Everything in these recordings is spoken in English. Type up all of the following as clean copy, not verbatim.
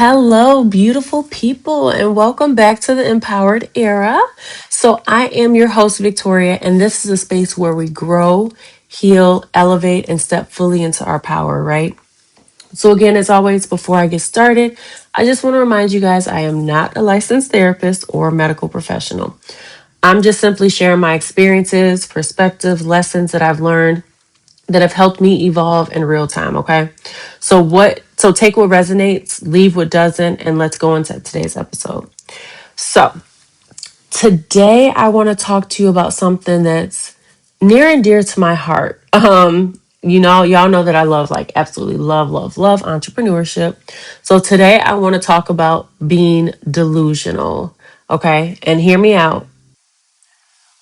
Hello, beautiful people, and welcome back to the Empowered Era. So, I am your host, Victoria, and this is a space where we grow, heal, elevate, and step fully into our power, right? So, again, as always, before I get started, I just want to remind you guys I am not a licensed therapist or medical professional. I'm just simply sharing my experiences, perspectives, lessons that I've learned that have helped me evolve in real time, okay? So take what resonates, leave what doesn't, and let's go into today's episode. So, today I want to talk to you about something that's near and dear to my heart. Y'all know that I love, like, absolutely love entrepreneurship. So today I want to talk about being delusional, okay? And hear me out.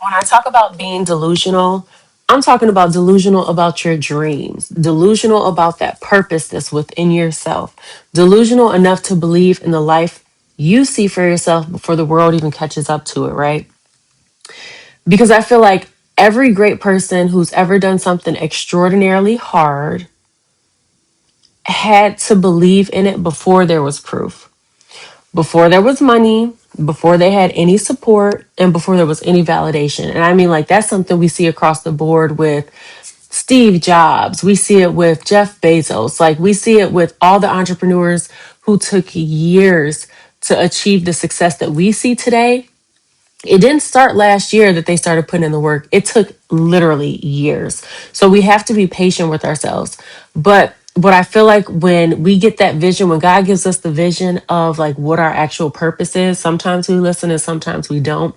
When I talk about being delusional, I'm talking about delusional about your dreams, delusional about that purpose that's within yourself, delusional enough to believe in the life you see for yourself before the world even catches up to it, right? Because I feel like every great person who's ever done something extraordinarily hard had to believe in it before there was proof, before there was money, before they had any support, and before there was any validation. And I mean, like, that's something we see across the board with Steve Jobs. We see it with Jeff Bezos. Like, we see it with all the entrepreneurs who took years to achieve the success that we see today. It didn't start last year that they started putting in the work. It took literally years. So we have to be patient with ourselves. But what I feel like when we get that vision, when God gives us the vision of like what our actual purpose is, sometimes we listen and sometimes we don't.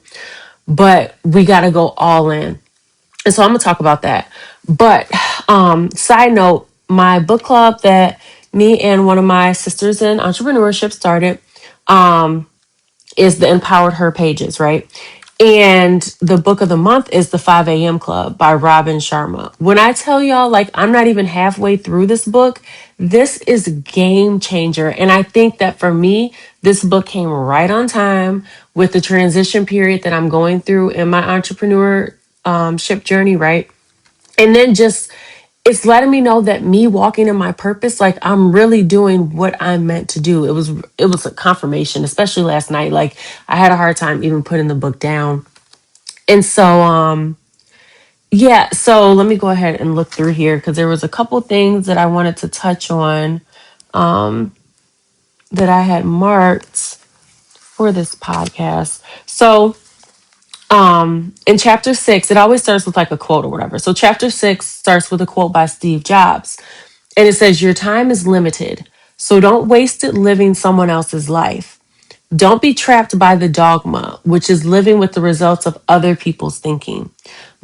But we got to go all in. And so I'm going to talk about that. But side note, my book club that me and one of my sisters in entrepreneurship started, is the Empowered Her Pages, right? And the book of the month is the 5 a.m. Club by Robin Sharma. When I tell y'all, like, I'm not even halfway through this book, this is a game changer. And I think that for me, this book came right on time with the transition period that I'm going through in my entrepreneurship journey, right? And then just it's letting me know that me walking in my purpose, like, I'm really doing what I'm meant to do. It was a confirmation, especially last night. Like, I had a hard time even putting the book down. And so yeah, so let me go ahead and look through here because there was a couple things that I wanted to touch on that I had marked for this podcast. So in chapter 6, it always starts with like a quote or whatever. So chapter 6 starts with a quote by Steve Jobs. And it says, "Your time is limited, so don't waste it living someone else's life. Don't be trapped by the dogma, which is living with the results of other people's thinking.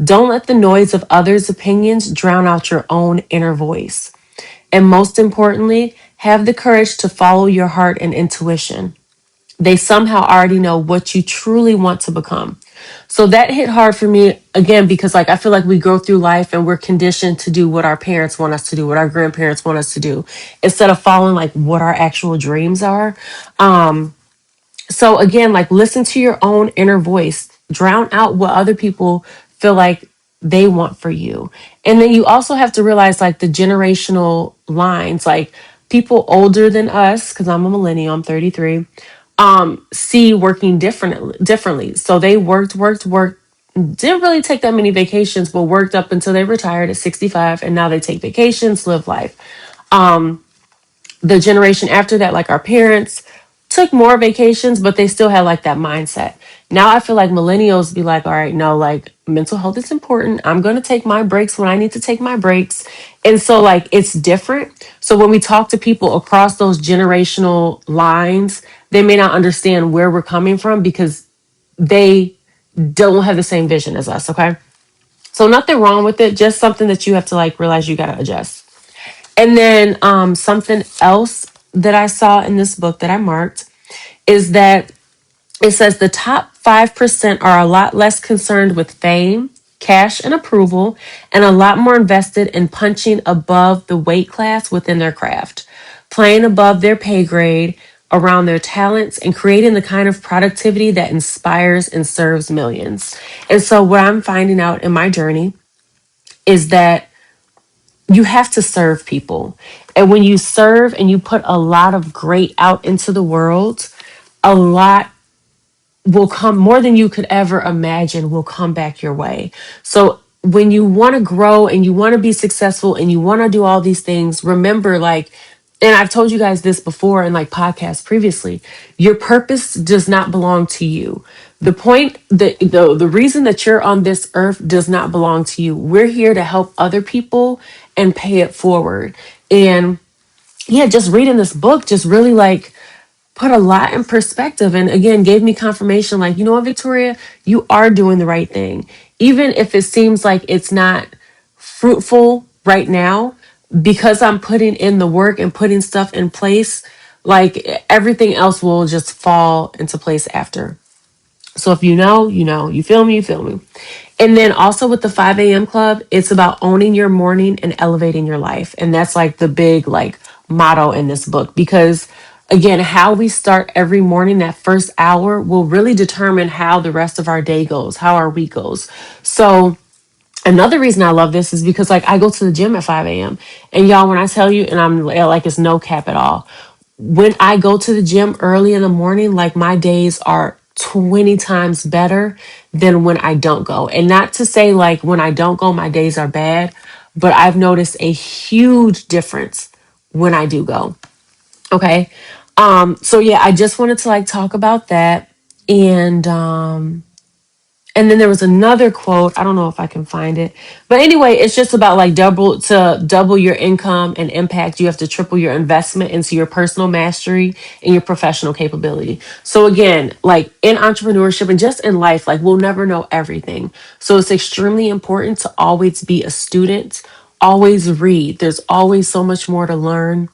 Don't let the noise of others' opinions drown out your own inner voice. And most importantly, have the courage to follow your heart and intuition. They somehow already know what you truly want to become." So that hit hard for me again because, like, I feel like we go through life and we're conditioned to do what our parents want us to do, what our grandparents want us to do, instead of following like what our actual dreams are. So again, like, listen to your own inner voice, drown out what other people feel like they want for you. And then you also have to realize like the generational lines, like people older than us, because I'm a millennial, I'm 33, see working differently. So they worked, didn't really take that many vacations, but worked up until they retired at 65, and now they take vacations, live life. The generation after that, like our parents, took more vacations, but they still had like that mindset. Now I feel like millennials be like, all right, no, like, mental health is important. I'm going to take my breaks when I need to take my breaks. And so, like, it's different. So when we talk to people across those generational lines, they may not understand where we're coming from because they don't have the same vision as us. Okay. So nothing wrong with it. Just something that you have to like realize you got to adjust. And then something else that I saw in this book that I marked is that it says the top 5% are a lot less concerned with fame, cash, and approval, and a lot more invested in punching above the weight class within their craft, playing above their pay grade, around their talents, and creating the kind of productivity that inspires and serves millions. And so, what I'm finding out in my journey is that you have to serve people. And when you serve and you put a lot of great out into the world, a lot will come, more than you could ever imagine will come back your way. So when you want to grow and you want to be successful and you want to do all these things, remember, like, and I've told you guys this before in like podcasts previously, your purpose does not belong to you. The reason that you're on this earth does not belong to you. We're here to help other people and pay it forward. And yeah, just reading this book just really like put a lot in perspective, and again gave me confirmation, like, you know what, Victoria, you are doing the right thing. Even if it seems like it's not fruitful right now, because I'm putting in the work and putting stuff in place, like everything else will just fall into place after. So if you know, you know, you feel me, you feel me. And then also with the 5 a.m. club, it's about owning your morning and elevating your life. And that's like the big like motto in this book, because again, how we start every morning, that first hour will really determine how the rest of our day goes, how our week goes. So another reason I love this is because like I go to the gym at 5 a.m. And y'all, when I tell you, and I'm like, it's no cap at all, when I go to the gym early in the morning, like my days are 20 times better than when I don't go. And not to say like when I don't go, my days are bad, but I've noticed a huge difference when I do go. Okay. So yeah, I just wanted to like talk about that. And then there was another quote. I don't know if I can find it. But anyway, it's just about like double your income and impact. You have to triple your investment into your personal mastery and your professional capability. So again, like in entrepreneurship and just in life, like we'll never know everything. So it's extremely important to always be a student, always read. There's always so much more to learn.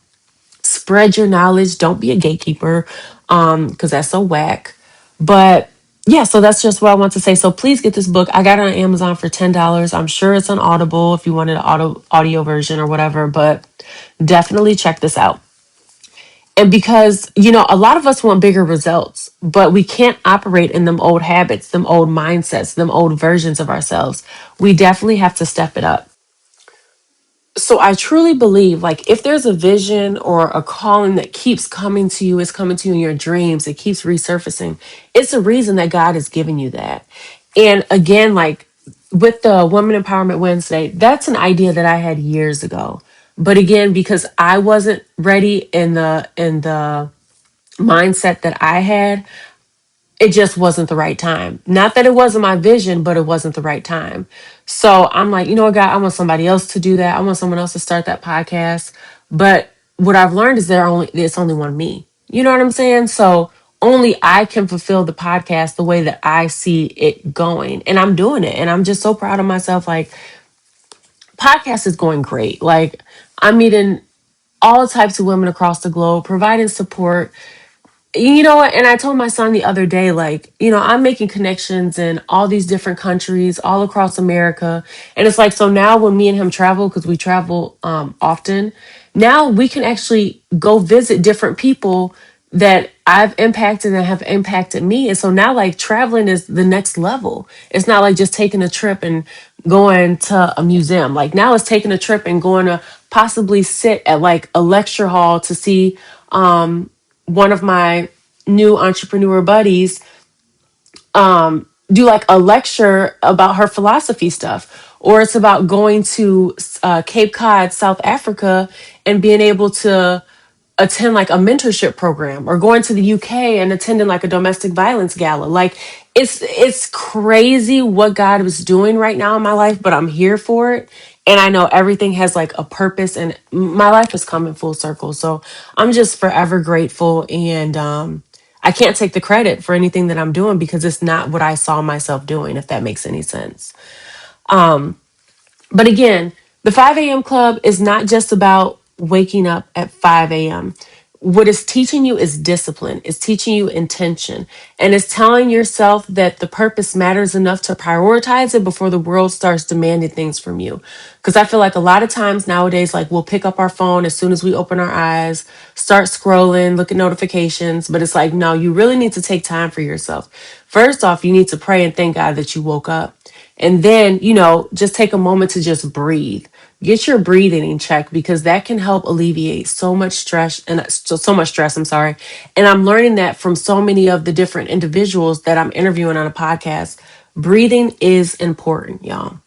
Spread your knowledge. Don't be a gatekeeper, because that's so whack. But yeah, so that's just what I want to say. So please get this book. I got it on Amazon for $10. I'm sure it's on Audible if you wanted an audio version or whatever, but definitely check this out. And because, you know, a lot of us want bigger results, but we can't operate in them old habits, them old mindsets, them old versions of ourselves. We definitely have to step it up. So I truly believe, like, if there's a vision or a calling that keeps coming to you, it's coming to you in your dreams, it keeps resurfacing, it's a reason that God is giving you that. And again, like with the Women Empowerment Wednesday, that's an idea that I had years ago. But again, because I wasn't ready in the mindset that I had, it just wasn't the right time. Not that it wasn't my vision, but it wasn't the right time. So I'm like, you know what, God, I want somebody else to do that. I want someone else to start that podcast. But what I've learned is it's only one me. You know what I'm saying? So only I can fulfill the podcast the way that I see it going. And I'm doing it. And I'm just so proud of myself. Like, podcast is going great. Like, I'm meeting all types of women across the globe, providing support. You know what? And I told my son the other day, like, you know, I'm making connections in all these different countries, all across America. And it's like, so now when me and him travel, because we travel often, now we can actually go visit different people that I've impacted and have impacted me. And so now, like, traveling is the next level. It's not like just taking a trip and going to a museum. Like, now it's taking a trip and going to possibly sit at like a lecture hall to see one of my new entrepreneur buddies do like a lecture about her philosophy stuff, or it's about going to Cape Cod, South Africa, and being able to attend like a mentorship program, or going to the UK and attending like a domestic violence gala. Like, it's crazy what God was doing right now in my life, but I'm here for it. And I know everything has like a purpose, and my life is coming full circle. So I'm just forever grateful. And I can't take the credit for anything that I'm doing because it's not what I saw myself doing, if that makes any sense. But again, the 5 a.m. club is not just about waking up at 5 a.m. What it's teaching you is discipline. It's teaching you intention. And it's telling yourself that the purpose matters enough to prioritize it before the world starts demanding things from you. Because I feel like a lot of times nowadays, like, we'll pick up our phone as soon as we open our eyes, start scrolling, look at notifications. But it's like, no, you really need to take time for yourself. First off, you need to pray and thank God that you woke up. And then, you know, just take a moment to just breathe. Get your breathing in check because that can help alleviate so much stress and so much stress. I'm sorry. And I'm learning that from so many of the different individuals that I'm interviewing on a podcast. Breathing is important, y'all.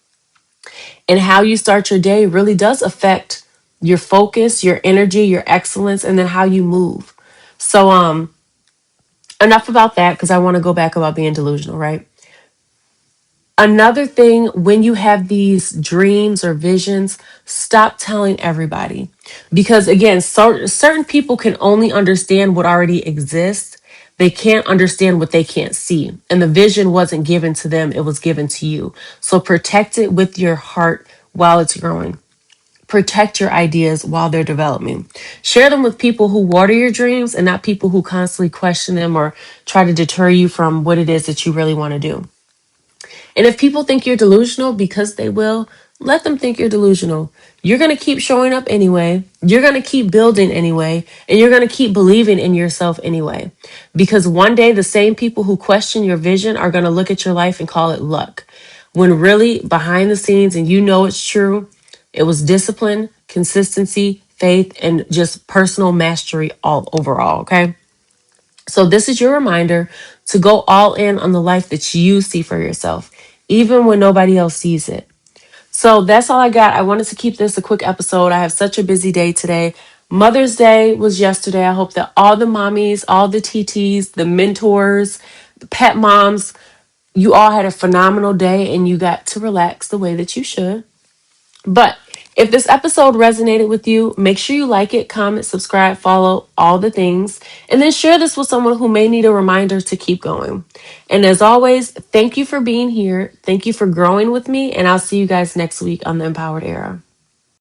And how you start your day really does affect your focus, your energy, your excellence, and then how you move. So, enough about that because I want to go back about being delusional, right? Another thing, when you have these dreams or visions, stop telling everybody. Because again, certain people can only understand what already exists. They can't understand what they can't see. And the vision wasn't given to them, it was given to you. So protect it with your heart while it's growing. Protect your ideas while they're developing. Share them with people who water your dreams and not people who constantly question them or try to deter you from what it is that you really want to do. And if people think you're delusional, because they will, let them think you're delusional. You're going to keep showing up anyway. You're going to keep building anyway. And you're going to keep believing in yourself anyway. Because one day, the same people who question your vision are going to look at your life and call it luck. When really behind the scenes, and you know it's true, it was discipline, consistency, faith, and just personal mastery all overall. Okay. So this is your reminder to go all in on the life that you see for yourself, even when nobody else sees it. So that's all I got. I wanted to keep this a quick episode. I have such a busy day today. Mother's Day was yesterday. I hope that all the mommies, all the TTs, the mentors, the pet moms, you all had a phenomenal day and you got to relax the way that you should. But if this episode resonated with you, make sure you like it, comment, subscribe, follow, all the things, and then share this with someone who may need a reminder to keep going. And as always, thank you for being here. Thank you for growing with me, and I'll see you guys next week on the Empowered Era.